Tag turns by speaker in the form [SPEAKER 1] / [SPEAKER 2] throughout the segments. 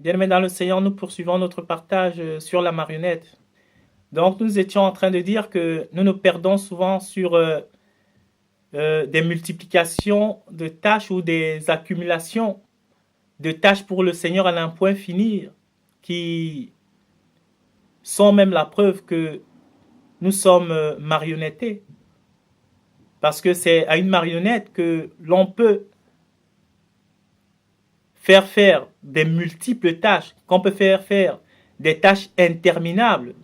[SPEAKER 1] Bien-aimés dans le Seigneur, nous poursuivons notre partage sur la marionnette. Donc, nous étions en train de dire que nous nous perdons souvent sur des multiplications de tâches ou des accumulations de tâches pour le Seigneur à n'en point finir, qui sont même la preuve que nous sommes marionnettés. Parce que c'est à une marionnette que l'on peut faire des multiples tâches, qu'on peut faire des tâches interminables,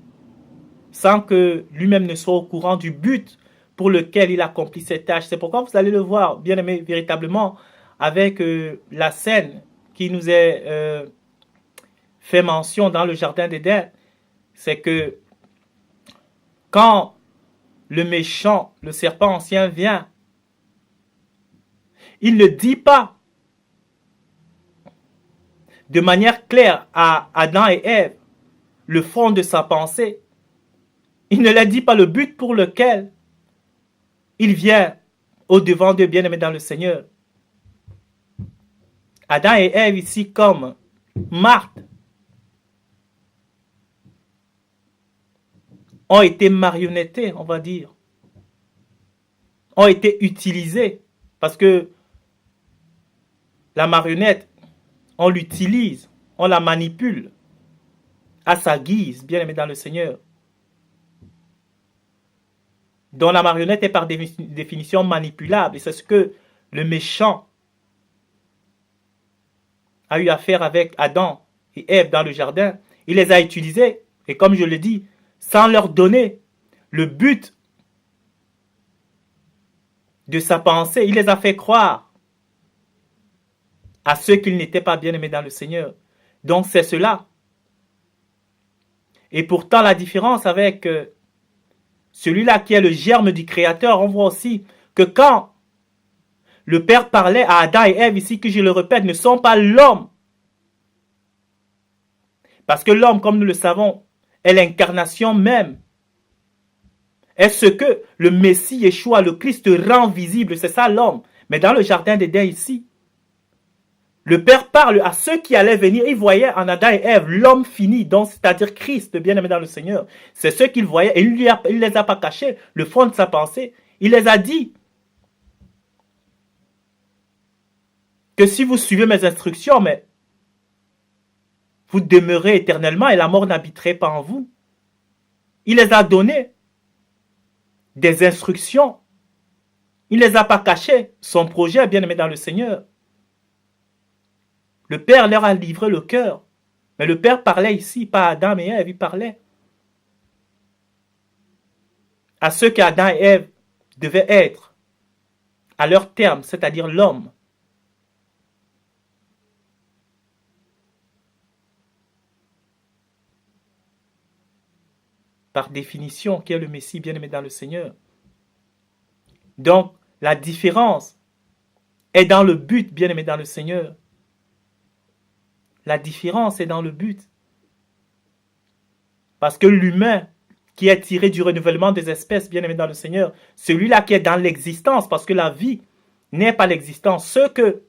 [SPEAKER 1] sans que lui-même ne soit au courant du but pour lequel il accomplit ces tâches. C'est pourquoi vous allez le voir, bien aimé, véritablement, avec la scène qui nous est fait mention dans le jardin d'Éden. C'est que quand le méchant, le serpent ancien vient, il ne dit pas de manière claire à Adam et Ève le fond de sa pensée. Il ne leur dit pas le but pour lequel il vient au devant de bien-aimés dans le Seigneur. Adam et Ève ici comme Marthe ont été marionnettés, on va dire, ont été utilisés parce que la marionnette, on l'utilise, on la manipule à sa guise, bien-aimés dans le Seigneur. Dont la marionnette est par définition manipulable. Et c'est ce que le méchant a eu à faire avec Adam et Ève dans le jardin. Il les a utilisés, et comme je le dis, sans leur donner le but de sa pensée. Il les a fait croire à ceux qu'ils n'étaient pas bien aimés dans le Seigneur. Donc c'est cela. Et pourtant la différence avec celui-là qui est le germe du Créateur, on voit aussi que quand le Père parlait à Adam et Ève ici, que je le répète, ne sont pas l'homme. Parce que l'homme, comme nous le savons, est l'incarnation même. Est ce que le Messie Yeshua, le Christ, rend visible. C'est ça l'homme. Mais dans le jardin d'Éden ici, le Père parle à ceux qui allaient venir. Il voyait en Adam et Ève l'homme fini, donc c'est-à-dire Christ, bien-aimé dans le Seigneur. C'est ce qu'il voyait et il ne les a pas cachés. Le fond de sa pensée, il les a dit que si vous suivez mes instructions, mais vous demeurez éternellement et la mort n'habiterait pas en vous. Il les a donné des instructions. Il ne les a pas cachées. Son projet, bien-aimé dans le Seigneur. Le Père leur a livré le cœur. Mais le Père parlait ici, pas à Adam et Ève, il parlait à ceux qu'Adam et Ève devaient être, à leur terme, c'est-à-dire l'homme. Par définition, qui est le Messie bien-aimé dans le Seigneur. Donc, la différence est dans le but, bien-aimé dans le Seigneur. La différence est dans le but. Parce que l'humain qui est tiré du renouvellement des espèces, bien-aimé dans le Seigneur, celui-là qui est dans l'existence, parce que la vie n'est pas l'existence. Ce que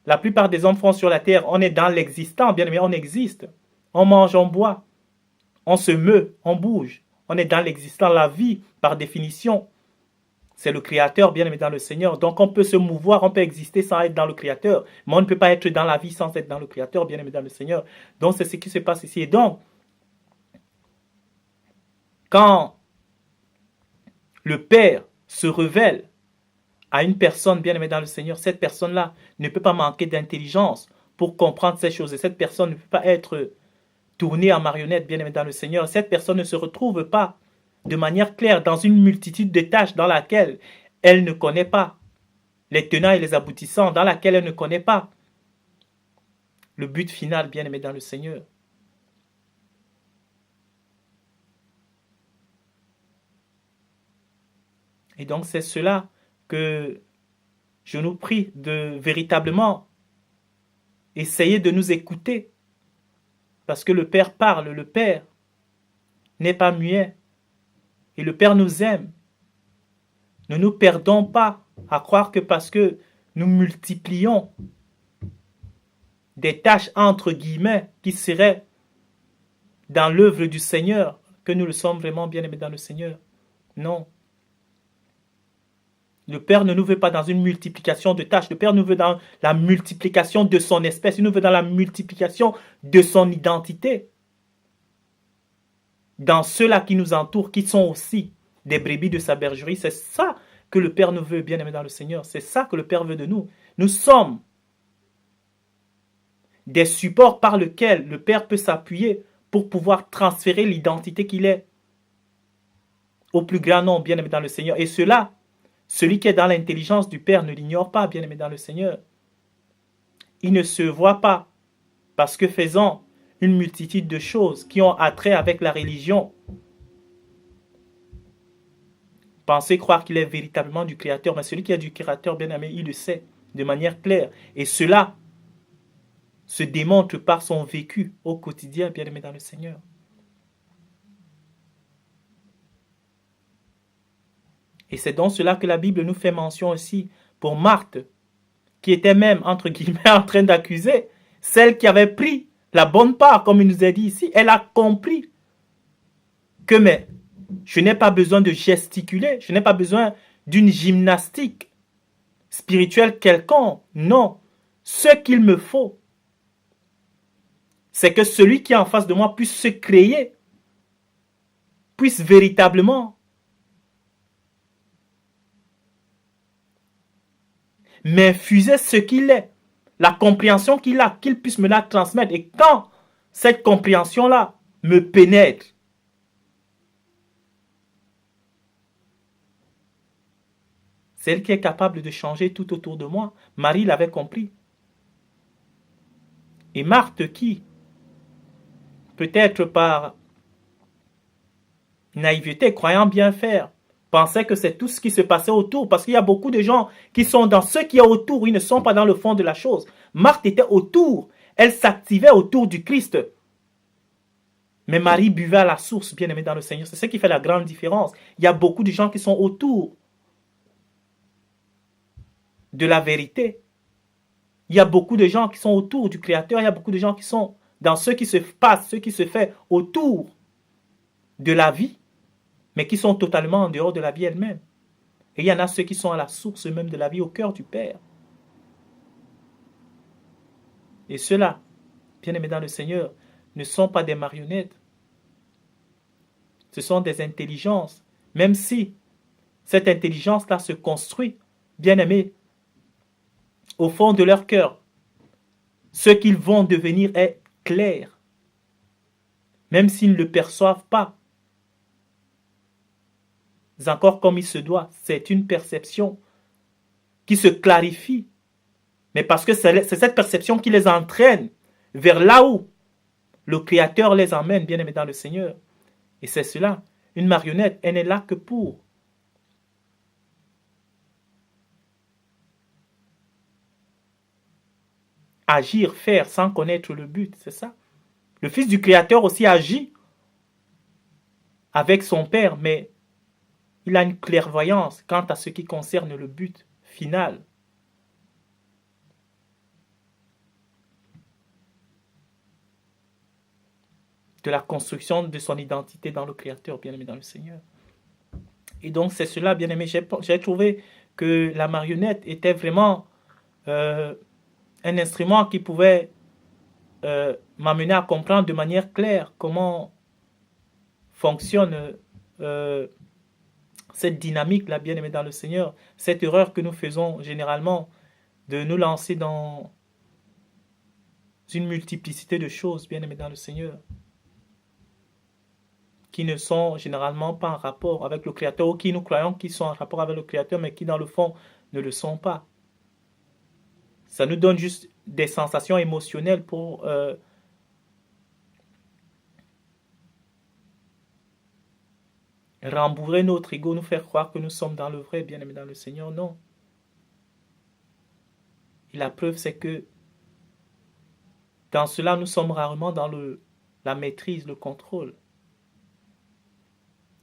[SPEAKER 1] la plupart des hommes font sur la terre, on est dans l'existant, bien-aimé, on existe. On mange, on boit, on se meut, on bouge. On est dans l'existant. La vie, par définition, c'est le Créateur, bien-aimé dans le Seigneur. Donc on peut se mouvoir, on peut exister sans être dans le Créateur. Mais on ne peut pas être dans la vie sans être dans le Créateur, bien-aimé dans le Seigneur. Donc c'est ce qui se passe ici. Et donc, quand le Père se révèle à une personne bien-aimée dans le Seigneur, cette personne-là ne peut pas manquer d'intelligence pour comprendre ces choses. Et cette personne ne peut pas être tournée en marionnette bien-aimée dans le Seigneur. Cette personne ne se retrouve pas de manière claire dans une multitude de tâches dans laquelle elle ne connaît pas les tenants et les aboutissants, dans laquelle elle ne connaît pas le but final bien-aimé dans le Seigneur. Et donc c'est cela que je nous prie de véritablement essayer de nous écouter. Parce que le Père parle, le Père n'est pas muet. Et le Père nous aime. Ne nous perdons pas à croire que parce que nous multiplions des tâches entre guillemets qui seraient dans l'œuvre du Seigneur, que nous le sommes vraiment bien-aimés dans le Seigneur. Non. Le Père ne nous veut pas dans une multiplication de tâches. Le Père nous veut dans la multiplication de son espèce. Il nous veut dans la multiplication de son identité. Dans ceux-là qui nous entourent, qui sont aussi des brebis de sa bergerie. C'est ça que le Père nous veut, bien-aimés dans le Seigneur. C'est ça que le Père veut de nous. Nous sommes des supports par lesquels le Père peut s'appuyer pour pouvoir transférer l'identité qu'il est au plus grand nombre, bien-aimés dans le Seigneur. Et cela, celui qui est dans l'intelligence du Père ne l'ignore pas, bien-aimé dans le Seigneur. Il ne se voit pas, parce que faisant une multitude de choses qui ont attrait avec la religion, penser croire qu'il est véritablement du Créateur, mais celui qui est du Créateur, bien-aimé, il le sait de manière claire. Et cela se démontre par son vécu au quotidien, bien-aimé dans le Seigneur. Et c'est donc cela que la Bible nous fait mention aussi pour Marthe, qui était même, entre guillemets, en train d'accuser celle qui avait pris la bonne part, comme il nous a dit ici. Elle a compris que, mais, je n'ai pas besoin de gesticuler, je n'ai pas besoin d'une gymnastique spirituelle quelconque. Non, ce qu'il me faut, c'est que celui qui est en face de moi puisse se créer, puisse véritablement m'infuser ce qu'il est, la compréhension qu'il a, qu'il puisse me la transmettre. Et quand cette compréhension-là me pénètre, c'est elle qui est capable de changer tout autour de moi. Marie l'avait compris. Et Marthe qui, peut-être par naïveté, croyant bien faire, pensait que c'est tout ce qui se passait autour, parce qu'il y a beaucoup de gens qui sont dans ce qui est autour, ils ne sont pas dans le fond de la chose. Marthe était autour, elle s'activait autour du Christ. Mais Marie buvait à la source, bien aimée dans le Seigneur. C'est ce qui fait la grande différence. Il y a beaucoup de gens qui sont autour de la vérité. Il y a beaucoup de gens qui sont autour du Créateur. Il y a beaucoup de gens qui sont dans ce qui se passe, ce qui se fait autour de la vie, mais qui sont totalement en dehors de la vie elle-même. Et il y en a ceux qui sont à la source même de la vie, au cœur du Père. Et ceux-là, bien aimés dans le Seigneur, ne sont pas des marionnettes. Ce sont des intelligences. Même si cette intelligence-là se construit, bien aimés, au fond de leur cœur, ce qu'ils vont devenir est clair. Même s'ils ne le perçoivent pas. Encore comme il se doit, c'est une perception qui se clarifie. Mais parce que c'est cette perception qui les entraîne vers là où le Créateur les emmène, bien aimés dans le Seigneur. Et c'est cela. Une marionnette, elle n'est là que pour agir, faire sans connaître le but. C'est ça. Le Fils du Créateur aussi agit avec son Père, mais il a une clairvoyance quant à ce qui concerne le but final. De la construction de son identité dans le Créateur, bien-aimé dans le Seigneur. Et donc c'est cela, bien-aimé. J'ai trouvé que la marionnette était vraiment un instrument qui pouvait m'amener à comprendre de manière claire comment fonctionne cette dynamique-là, bien-aimé dans le Seigneur. Cette erreur que nous faisons généralement de nous lancer dans une multiplicité de choses, bien-aimé dans le Seigneur, qui ne sont généralement pas en rapport avec le Créateur, ou qui nous croyons qu'ils sont en rapport avec le Créateur, mais qui dans le fond ne le sont pas. Ça nous donne juste des sensations émotionnelles pour rembourrer notre ego, nous faire croire que nous sommes dans le vrai, bien-aimé dans le Seigneur. Non. Et la preuve, c'est que dans cela, nous sommes rarement dans la maîtrise, le contrôle.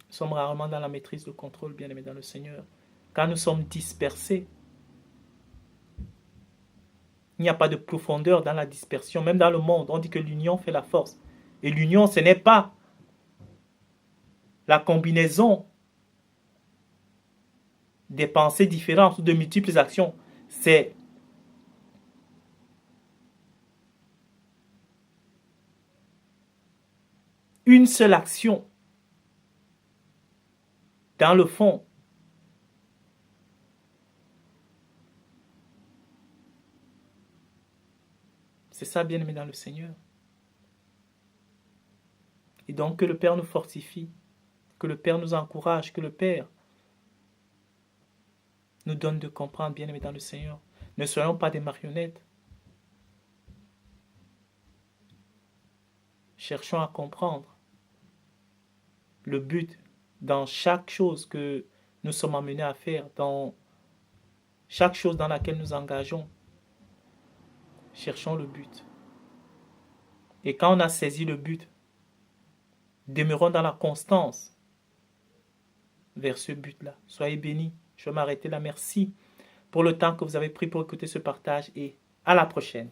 [SPEAKER 1] Nous sommes rarement dans la maîtrise, le contrôle, bien-aimé dans le Seigneur. Quand nous sommes dispersés, Il n'y a pas de profondeur dans la dispersion. Même dans le monde, on dit que l'union fait la force. Et l'union, ce n'est pas la combinaison des pensées différentes ou de multiples actions. C'est une seule action. Dans le fond, c'est ça, bien-aimé dans le Seigneur. Et donc que le Père nous fortifie, que le Père nous encourage, que le Père nous donne de comprendre, bien-aimé dans le Seigneur. Ne soyons pas des marionnettes. Cherchons à comprendre le but dans chaque chose que nous sommes amenés à faire, dans chaque chose dans laquelle nous engageons. Cherchons le but. Et quand on a saisi le but, demeurons dans la constance vers ce but-là. Soyez bénis. Je vais m'arrêter là. Merci pour le temps que vous avez pris pour écouter ce partage et à la prochaine.